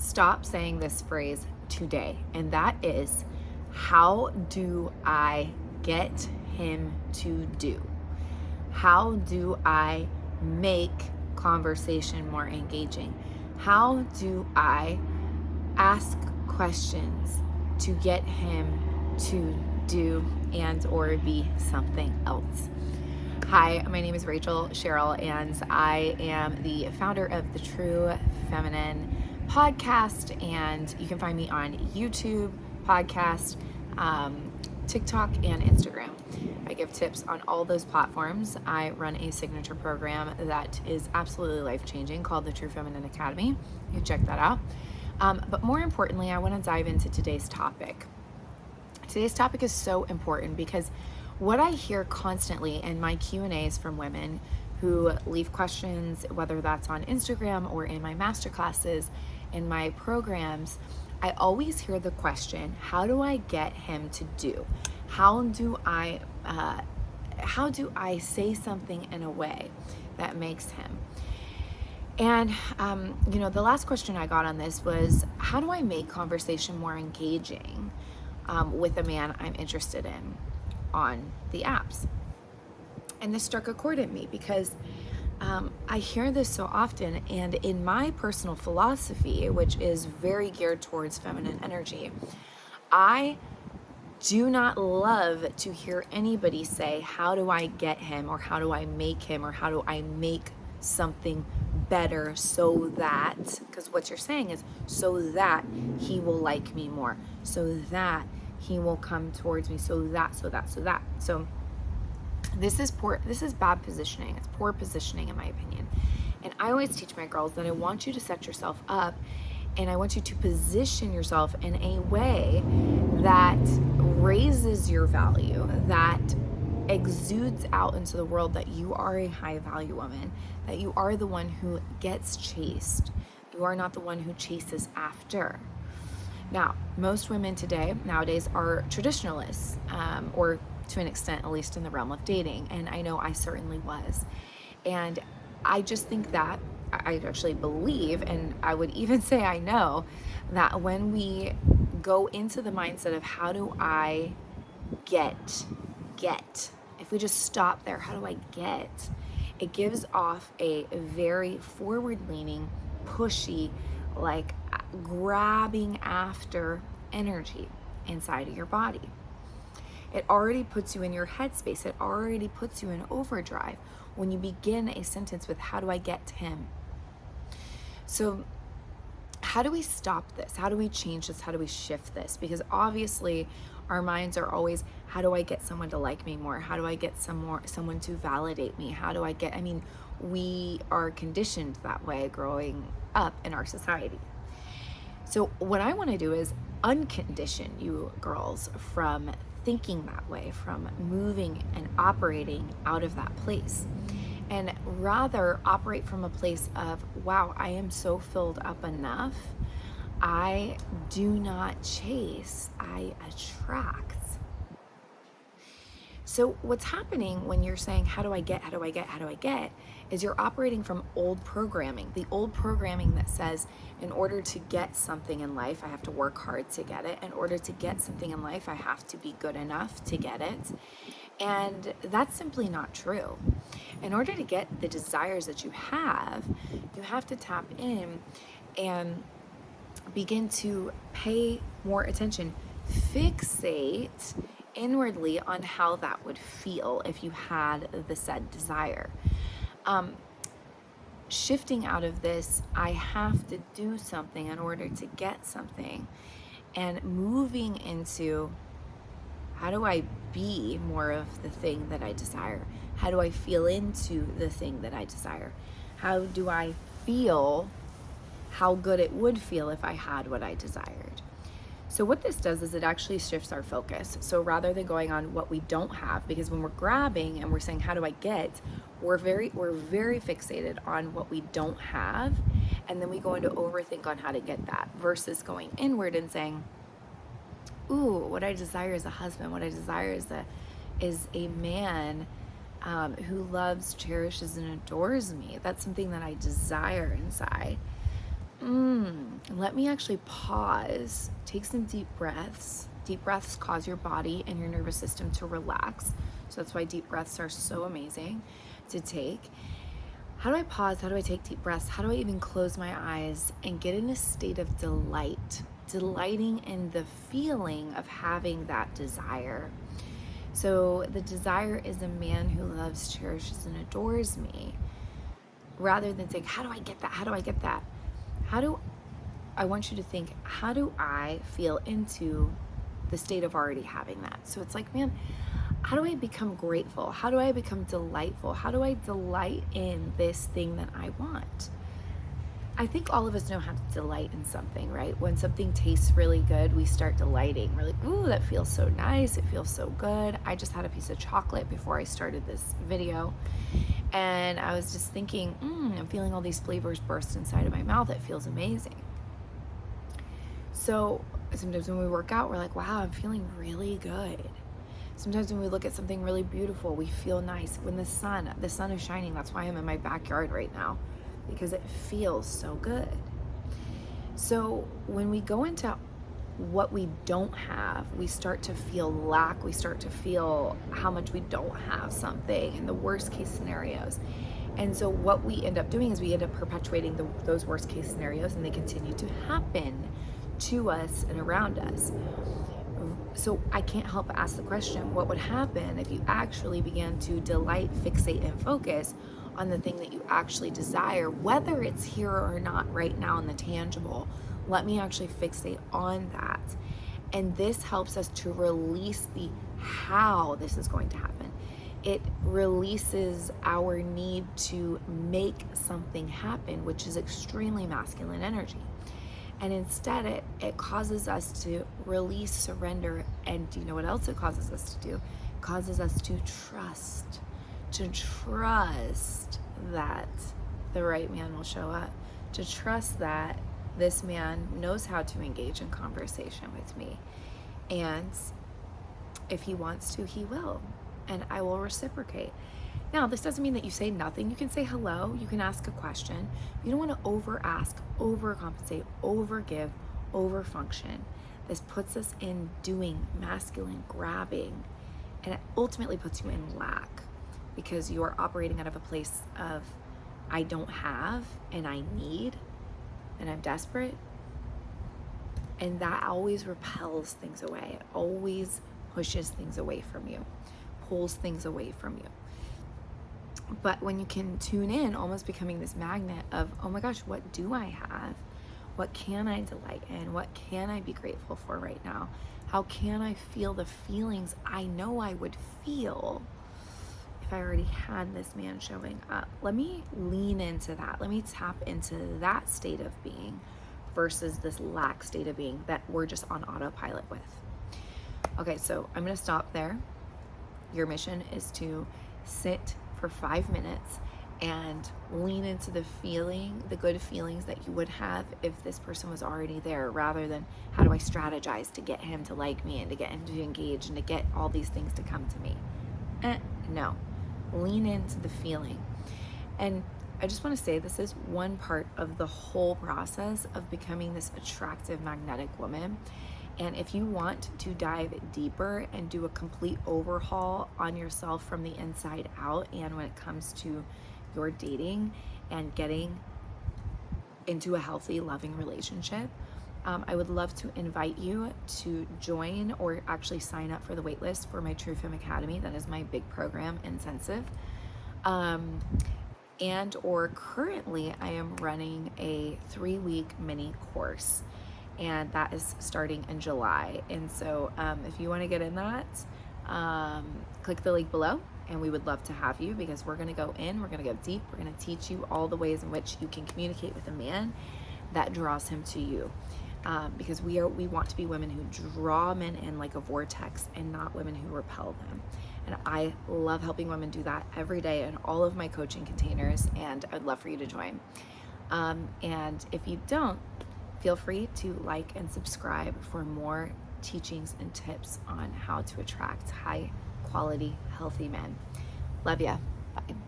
stop saying this phrase today, and that is, how do I get him to do? How do I make conversation more engaging? How do I ask questions to get him to do and or be something else? Hi, my name is Rachel Cheryl, and I am the founder of the True Feminine podcast, and you can find me on YouTube, podcast, TikTok, and Instagram. I give tips on all those platforms. I run a signature program that is absolutely life-changing called the True Feminine Academy. You can check that out. But more importantly, I want to dive into today's topic. Today's topic is so important because what I hear constantly in my Q&As from women who leave questions, whether that's on Instagram or in my masterclasses, in my programs, I always hear the question, how do I get him to do? How do I say something in a way that makes him? And, the last question I got on this was, how do I make conversation more engaging with a man I'm interested in on the apps? And this struck a chord in me because I hear this so often, and in my personal philosophy, which is very geared towards feminine energy, I do not love to hear anybody say, how do I get him, or how do I make him, or how do I make something better so that, because what you're saying is, so that he will like me more, so that he will come towards me, so that. So this is bad positioning. It's poor positioning, in my opinion. And I always teach my girls that I want you to set yourself up, and I want you to position yourself in a way that raises your value, that exudes out into the world that you are a high value woman, that you are the one who gets chased. You are not the one who chases after. Now, most women nowadays are traditionalists, or to an extent, at least in the realm of dating. And I know I certainly was. And I just think that I actually believe, and I would even say I know, that when we go into the mindset of how do I get, if we just stop there, how do I get? It gives off a very forward-leaning, pushy, like grabbing after energy inside of your body. It already puts you in your headspace. It already puts you in overdrive when you begin a sentence with, how do I get to him? So how do we stop this? How do we change this? How do we shift this? Because obviously our minds are always, how do I get someone to like me more? How do I get someone to validate me? We are conditioned that way growing up in our society. So what I want to do is uncondition you girls from thinking that way, from moving and operating out of that place, and rather operate from a place of, wow, I am so filled up enough. I do not chase, I attract. So what's happening when you're saying, how do I get, is you're operating from old programming, the old programming that says, in order to get something in life, I have to work hard to get it. In order to get something in life, I have to be good enough to get it. And that's simply not true. In order to get the desires that you have to tap in and begin to pay more attention, fixate inwardly on how that would feel if you had the said desire. Shifting out of this, I have to do something in order to get something, and moving into, how do I be more of the thing that I desire? How do I feel into the thing that I desire? How do I feel how good it would feel if I had what I desired? So what this does is it actually shifts our focus. So rather than going on what we don't have, because when we're grabbing and we're saying, how do I get, we're very fixated on what we don't have, and then we go into overthink on how to get that, versus going inward and saying, ooh, what I desire is a husband. What I desire is a man who loves, cherishes, and adores me. That's something that I desire inside. let me actually pause, take some deep breaths. Deep breaths cause your body and your nervous system to relax. So that's why deep breaths are so amazing to take. How do I pause? How do I take deep breaths? How do I even close my eyes and get in a state of delight, delighting in the feeling of having that desire? So the desire is a man who loves, cherishes, and adores me, rather than think, how do I get that? How do I get that? I want you to think, how do I feel into the state of already having that? So it's like, man, how do I become grateful? How do I become delightful? How do I delight in this thing that I want? I think all of us know how to delight in something, right? When something tastes really good, we start delighting. We're like, ooh, that feels so nice. It feels so good. I just had a piece of chocolate before I started this video. And I was just thinking, I'm feeling all these flavors burst inside of my mouth. It feels amazing. So sometimes when we work out, we're like, wow, I'm feeling really good. Sometimes when we look at something really beautiful, we feel nice. When the sun is shining, that's why I'm in my backyard right now, because it feels so good. So when we go into what we don't have, we start to feel lack. We start to feel how much we don't have something in the worst case scenarios. And so what we end up doing is we end up perpetuating those worst case scenarios, and they continue to happen to us and around us. So I can't help but ask the question, what would happen if you actually began to delight, fixate, and focus on the thing that you actually desire, whether it's here or not right now in the tangible? Let me actually fixate on that. And this helps us to release the how this is going to happen. It releases our need to make something happen, which is extremely masculine energy. And instead, it causes us to release, surrender, and do you know what else it causes us to do? It causes us to trust that the right man will show up, to trust that this man knows how to engage in conversation with me. And if he wants to, he will, and I will reciprocate. Now, this doesn't mean that you say nothing. You can say hello, you can ask a question. You don't want to over ask, overcompensate, overgive, overfunction. This puts us in doing, masculine, grabbing, and it ultimately puts you in lack, because you are operating out of a place of I don't have and I need and I'm desperate. And that always repels things away. It always pushes things away from you, pulls things away from you. But when you can tune in, almost becoming this magnet of, oh my gosh, what do I have? What can I delight in? What can I be grateful for right now? How can I feel the feelings I know I would feel if I already had this man showing up? Let me lean into that. Let me tap into that state of being versus this lack state of being that we're just on autopilot with. Okay, so I'm going to stop there. Your mission is to sit for 5 minutes and lean into the feeling, the good feelings that you would have if this person was already there, rather than how do I strategize to get him to like me and to get him to engage and to get all these things to come to me. No, lean into the feeling. And I just want to say, this is one part of the whole process of becoming this attractive, magnetic woman. And if you want to dive deeper and do a complete overhaul on yourself from the inside out, and when it comes to your dating and getting into a healthy, loving relationship, I would love to invite you to join or actually sign up for the waitlist for my True Femme Academy. That is my big program, intensive. And or currently I am running a 3-week mini course, and that is starting in July. And so if you want to get in that, click the link below, and we would love to have you, because we're going to go in, we're going to go deep, we're going to teach you all the ways in which you can communicate with a man that draws him to you. Because we want to be women who draw men in like a vortex, and not women who repel them. And I love helping women do that every day in all of my coaching containers, and I'd love for you to join. And if you don't, feel free to like and subscribe for more teachings and tips on how to attract high quality, healthy men. Love ya. Bye.